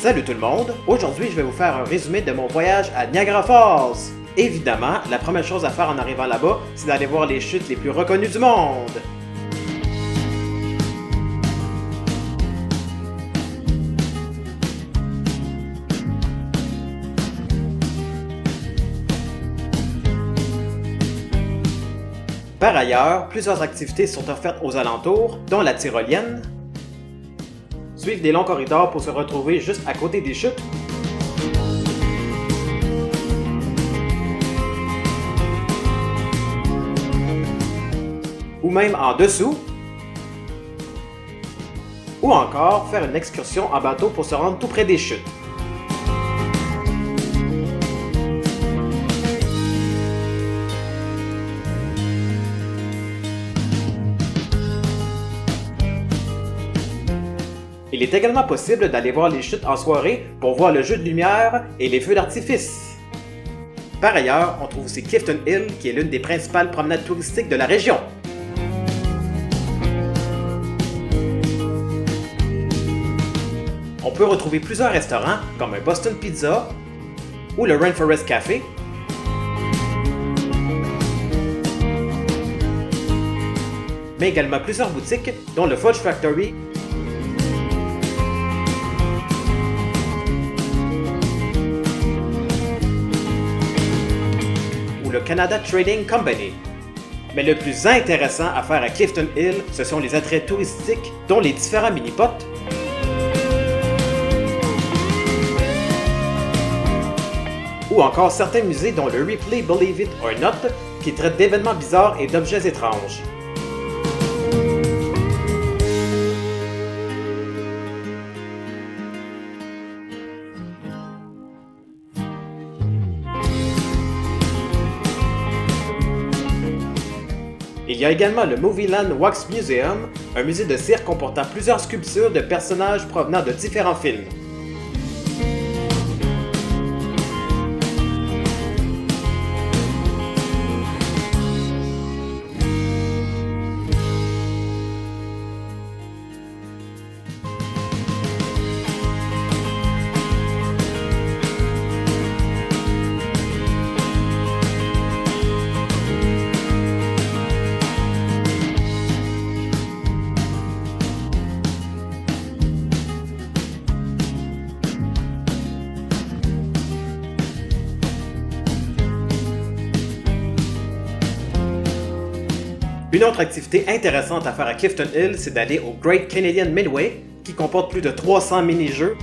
Salut tout le monde! Aujourd'hui, je vais vous faire un résumé de mon voyage à Niagara Falls. Évidemment, la première chose à faire en arrivant là-bas, c'est d'aller voir les chutes les plus reconnues du monde. Par ailleurs, plusieurs activités sont offertes aux alentours, dont la tyrolienne, suivre des longs corridors pour se retrouver juste à côté des chutes, ou même en dessous, ou encore faire une excursion en bateau pour se rendre tout près des chutes. Il est également possible d'aller voir les chutes en soirée pour voir le jeu de lumière et les feux d'artifice. Par ailleurs, on trouve aussi Clifton Hill, qui est l'une des principales promenades touristiques de la région. On peut retrouver plusieurs restaurants, comme un Boston Pizza ou le Rainforest Café, mais également plusieurs boutiques, dont le Fudge Factory, ou le Canada Trading Company. Mais le plus intéressant à faire à Clifton Hill, ce sont les attraits touristiques, dont les différents mini-pots, ou encore certains musées dont le Ripley Believe It or Not, qui traite d'événements bizarres et d'objets étranges. Il y a également le Movieland Wax Museum, un musée de cirque comportant plusieurs sculptures de personnages provenant de différents films. Une autre activité intéressante à faire à Clifton Hill, c'est d'aller au Great Canadian Midway, qui comporte plus de 300 mini-jeux.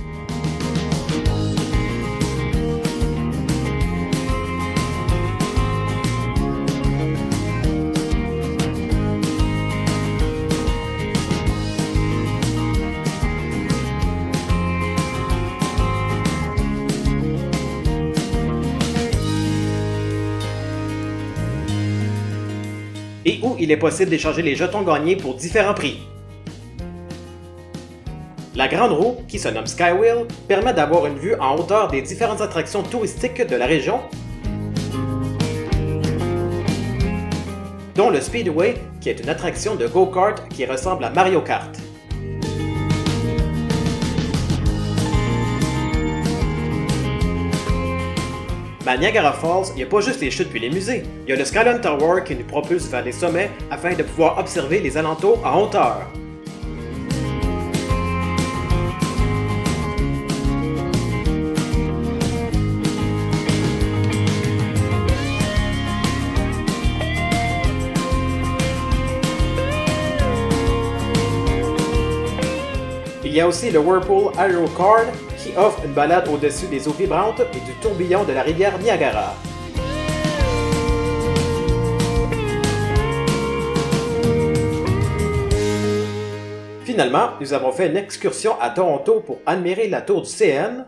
Et où il est possible d'échanger les jetons gagnés pour différents prix. La grande roue, qui se nomme Skywheel, permet d'avoir une vue en hauteur des différentes attractions touristiques de la région, dont le Speedway, qui est une attraction de go-kart qui ressemble à Mario Kart. Mais à Niagara Falls, il n'y a pas juste les chutes puis les musées. Il y a le Skyline Tower qui nous propulse vers les sommets afin de pouvoir observer les alentours en hauteur. Il y a aussi le Whirlpool Aerocard qui offre une balade au-dessus des eaux vibrantes et du tourbillon de la rivière Niagara. Finalement, nous avons fait une excursion à Toronto pour admirer la tour du CN,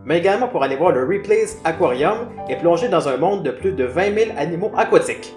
mais également pour aller voir le Ripley's Aquarium et plonger dans un monde de plus de 20 000 animaux aquatiques.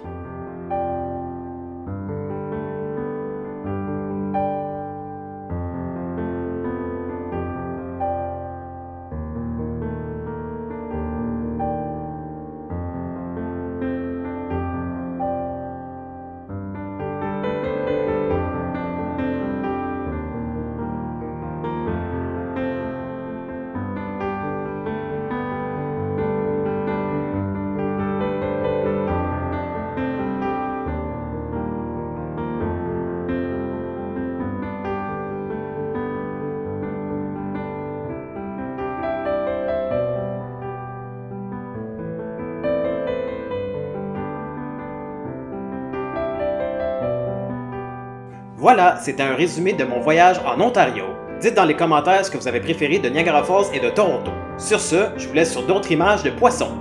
Voilà, c'était un résumé de mon voyage en Ontario. Dites dans les commentaires ce que vous avez préféré de Niagara Falls et de Toronto. Sur ce, je vous laisse sur d'autres images de poissons.